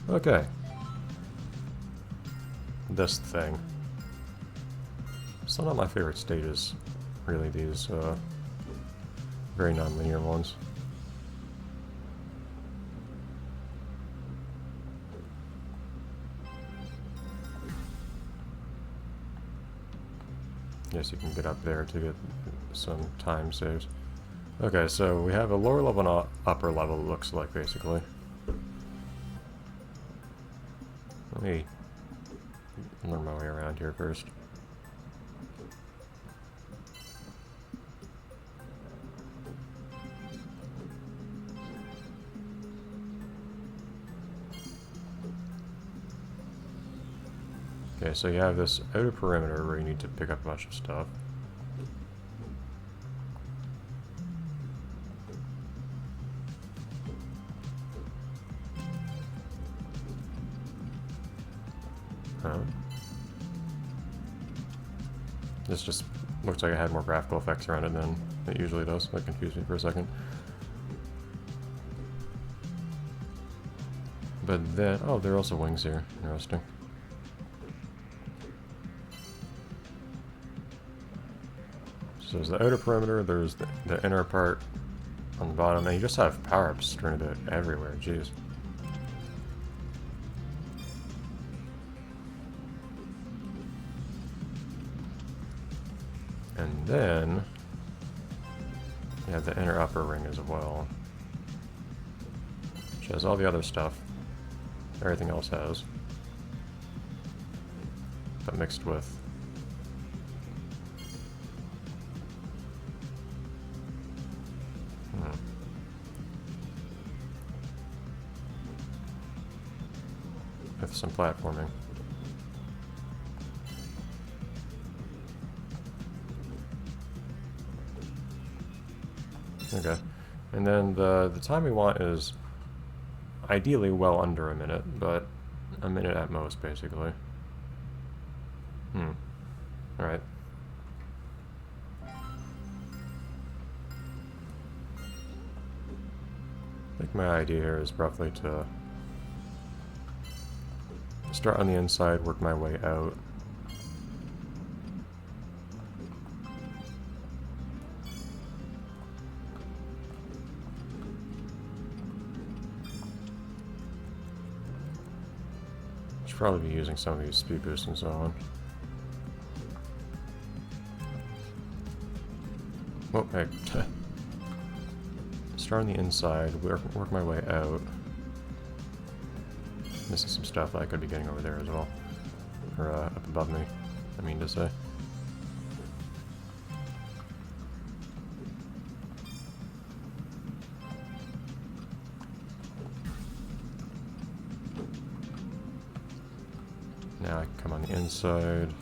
Okay. This thing. Still not my favorite stages, really, these very non-linear ones. Yes, you can get up there to get some time saves. Okay, so we have a lower level and upper level, it looks like, basically. Let me learn my way around here first. Okay, so you have this outer perimeter where you need to pick up a bunch of stuff. Huh? This just looks like it had more graphical effects around it than it usually does. That confused me for a second. But then, oh, there are also wings here. Interesting. So there's the outer perimeter, there's the inner part on the bottom, and you just have power-ups strewn everywhere, jeez. And then, you have the inner upper ring as well, which has all the other stuff everything else has, but mixed with some platforming. Okay, and then the time we want is ideally well under a minute, but a minute at most, basically. Alright. I think my idea here is roughly to start on the inside, work my way out. Should probably be using some of these speed boosts and so on. Oh, hey. Start on the inside, work my way out. Missing some stuff that I could be getting over there as well. Or up above me, I mean to say. Now I can come on the inside.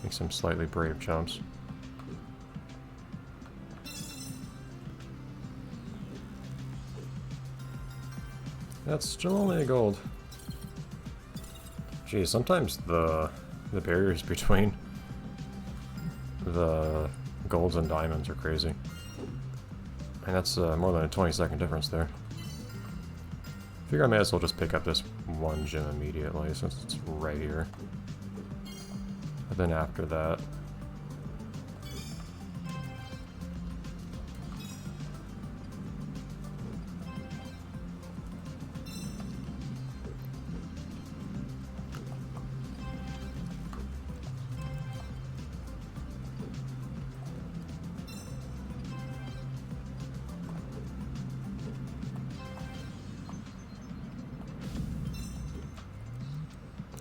Make some slightly brave jumps. That's still only a gold. Geez, sometimes the barriers between the golds and diamonds are crazy. And that's more than a 20-second difference there. Figure I may as well just pick up this one gem immediately since it's right here. But then after that,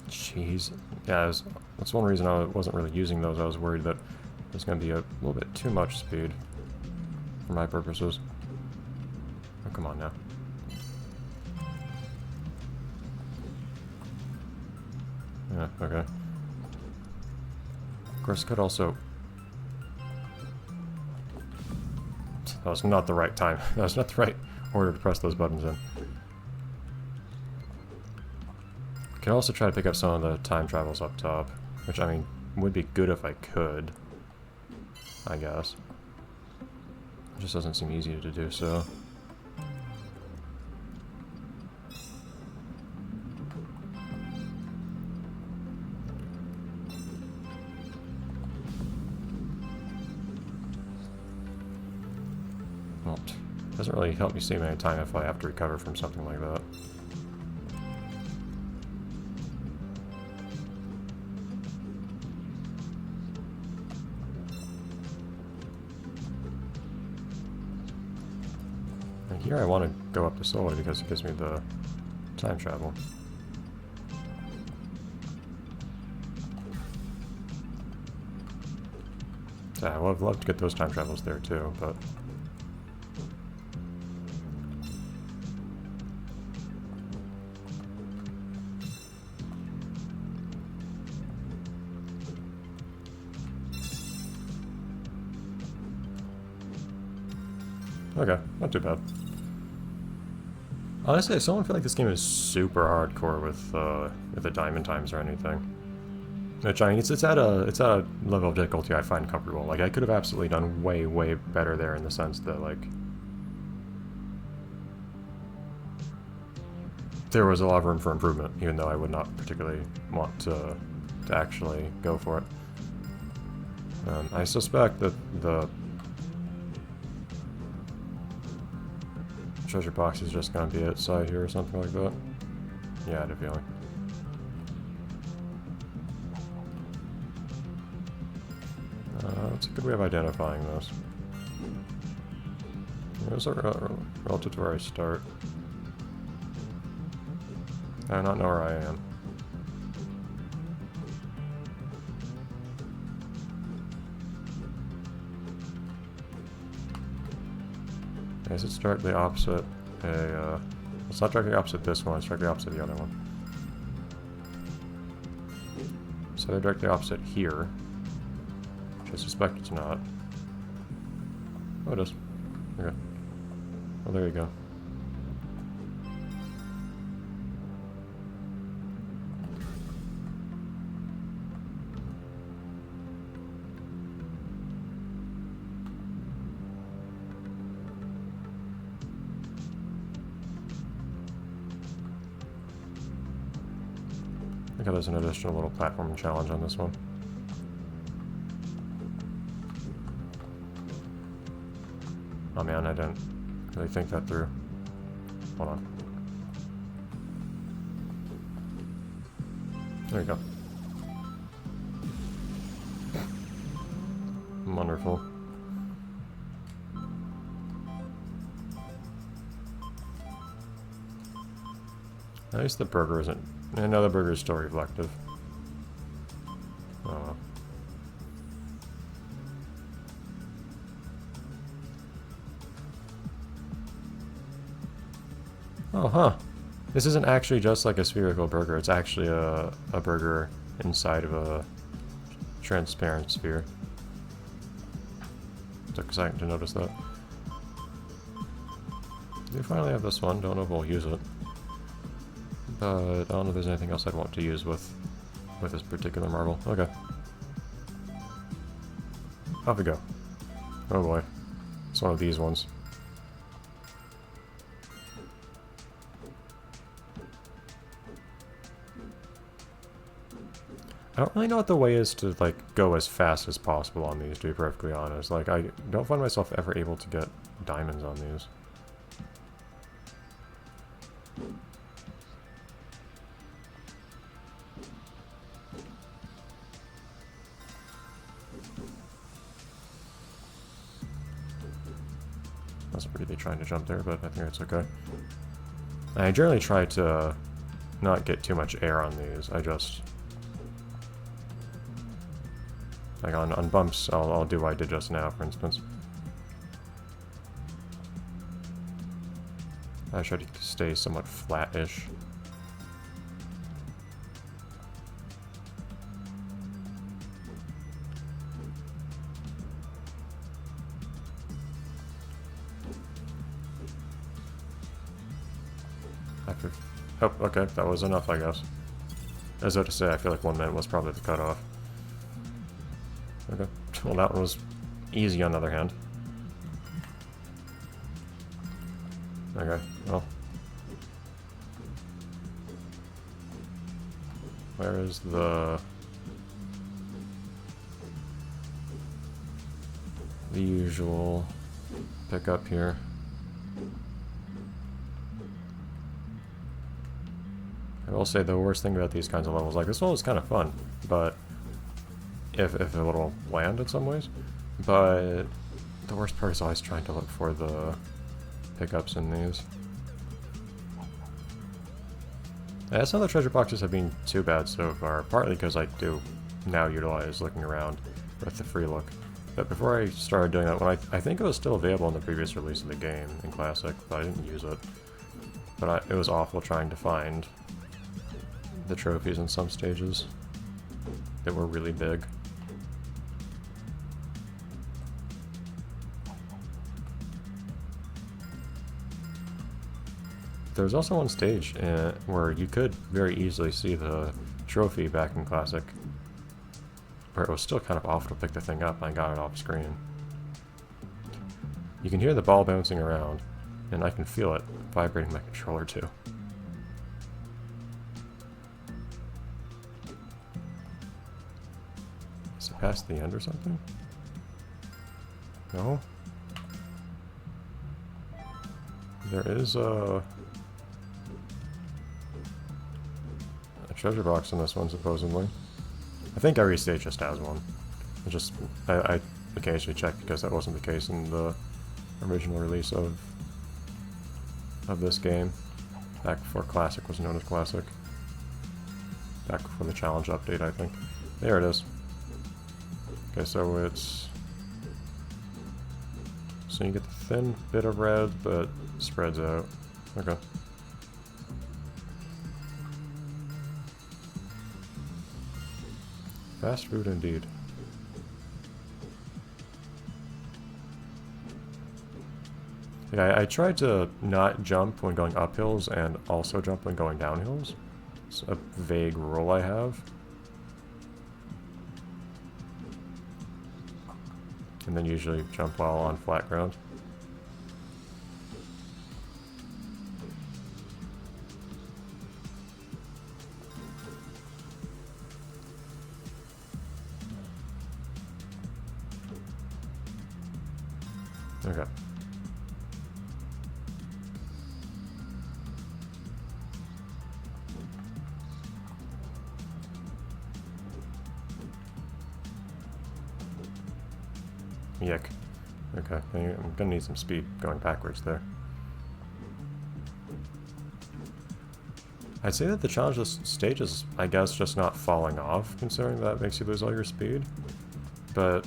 jeez. Yeah, that's one reason I wasn't really using those. I was worried that there's going to be a little bit too much speed for my purposes. Oh, come on now. Yeah, okay. Of course, could also... That was not the right time. That was not the right order to press those buttons in. Can also try to pick up some of the time travels up top, which, I mean, would be good if I could. I guess. It just doesn't seem easy to do so. Well, it doesn't really help me save any time if I have to recover from something like that. And here I want to go up the slowly because it gives me the time travel. Yeah, I would have loved to get those time travels there too, but... Okay, not too bad. Honestly, I still don't feel like this game is super hardcore with the diamond times or anything. Which, I mean, it's at a level of difficulty I find comfortable. Like, I could have absolutely done way, way better there in the sense that, like, there was a lot of room for improvement, even though I would not particularly want to actually go for it. I suspect that the treasure box is just going to be outside here or something like that. Yeah, I had a feeling. That's a good way of identifying this. There's a relative to where I start. I do not know where I am. Okay, so it's directly opposite a, it's not directly opposite this one, it's directly opposite the other one. So they're directly opposite here. Which I suspect it's not. Oh, it is. Okay. Well, there you go. I think there's an additional little platform challenge on this one. Oh man, I didn't really think that through. Hold on. There you go. Wonderful. At least the burger isn't... I know the burger is still reflective. Oh well. Oh, huh. This isn't actually just like a spherical burger. It's actually a burger inside of a transparent sphere. Took a second to notice that. We finally have this one. Don't know if we'll use it. But I don't know if there's anything else I'd want to use with this particular marble. Okay. Off we go. Oh boy. It's one of these ones. I don't really know what the way is to, like, go as fast as possible on these, to be perfectly honest. Like, I don't find myself ever able to get diamonds on these. I was really trying to jump there, but I think it's okay. I generally try to not get too much air on these. I just... like on bumps, I'll do what I did just now, for instance. I try to stay somewhat flat-ish. Oh, okay, that was enough, I guess. As I say, I feel like 1 minute was probably the cutoff. Okay, well that one was easy on the other hand. Okay, well. Where is the usual pickup here? I will say the worst thing about these kinds of levels, like this one was kind of fun, but if a little bland in some ways, but the worst part is always trying to look for the pickups in these. Yeah, some of the treasure boxes have been too bad so far, partly because I do now utilize looking around with the free look. But before I started doing that, when I think it was still available in the previous release of the game in Classic, but I didn't use it. But it was awful trying to find the trophies in some stages that were really big. There's also one stage where you could very easily see the trophy back in Classic, where it was still kind of awful to pick the thing up and I got it off screen. You can hear the ball bouncing around, and I can feel it vibrating my controller too. Is it past the end or something? No? There is a treasure box in this one, supposedly. I think every stage just has one. I occasionally check because that wasn't the case in the original release of this game, back before Classic was known as Classic. Back before the challenge update, I think. There it is. Okay, so it's... So you get the thin bit of red, but spreads out. Okay. Fast food indeed. Yeah, I tried to not jump when going up hills and also jump when going down hills. It's a vague rule I have. And then usually jump while on flat ground. Okay. Yuck. Okay, I'm gonna need some speed going backwards there. I'd say that the challenge of this stage is, I guess, just not falling off, considering that makes you lose all your speed. But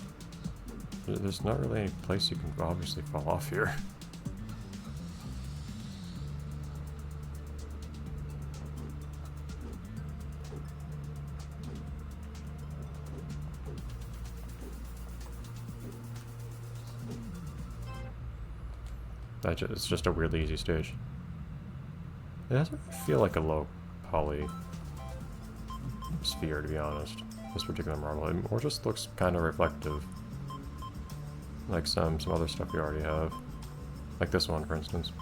there's not really any place you can obviously fall off here. It's just a weirdly easy stage. It doesn't feel like a low poly sphere, to be honest. This particular marble. It more just looks kind of reflective. Like some other stuff we already have. Like this one, for instance.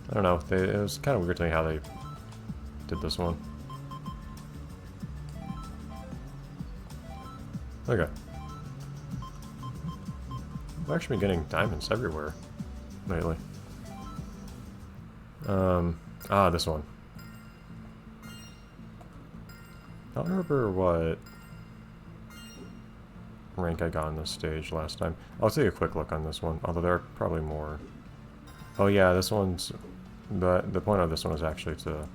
I don't know. It was kind of weird to me how they did this one. Okay. I've actually been getting diamonds everywhere lately. This one. I don't remember what rank I got on this stage last time. I'll take a quick look on this one, although there are probably more. Oh yeah, this one's... The point of this one is actually to...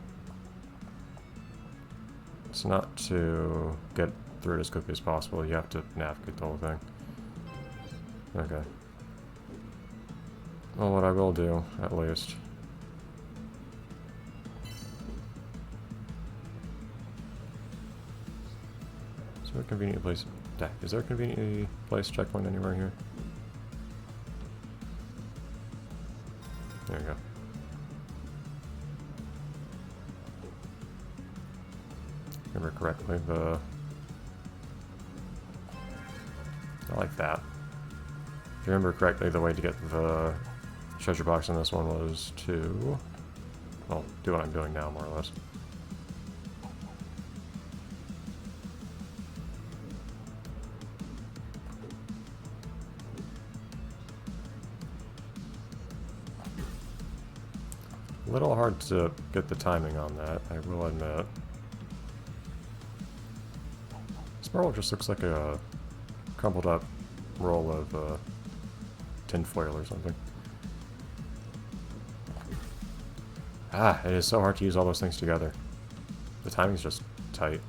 It's not to get through it as quickly as possible, you have to navigate the whole thing. Okay. Well, what I will do, at least... Is there a convenient place... Is there a conveniently placed checkpoint anywhere here? There you go. Remember correctly, the I like that. If you remember correctly, the way to get the treasure box in this one was to... well, do what I'm doing now, more or less. A little hard to get the timing on that, I will admit. This marble just looks like a crumpled up roll of tin foil or something. Ah, it is so hard to use all those things together. The timing's just tight.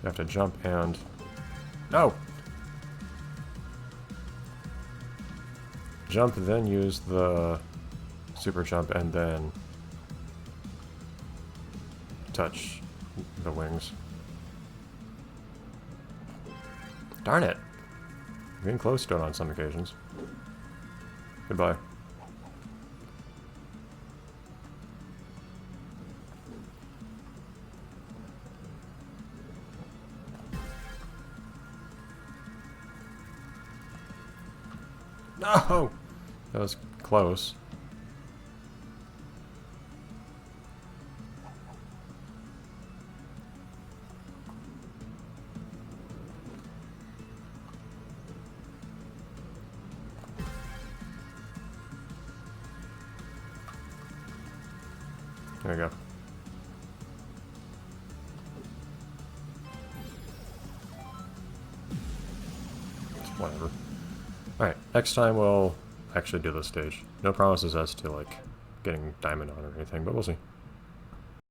You have to jump and... no! Jump, then use the super jump, and then touch the wings. Darn it! I'm getting close to it on some occasions. Goodbye. No! That was close. There we go. Whatever. Alright, next time we'll actually do this stage. No promises as to, like, getting diamond on or anything, but we'll see.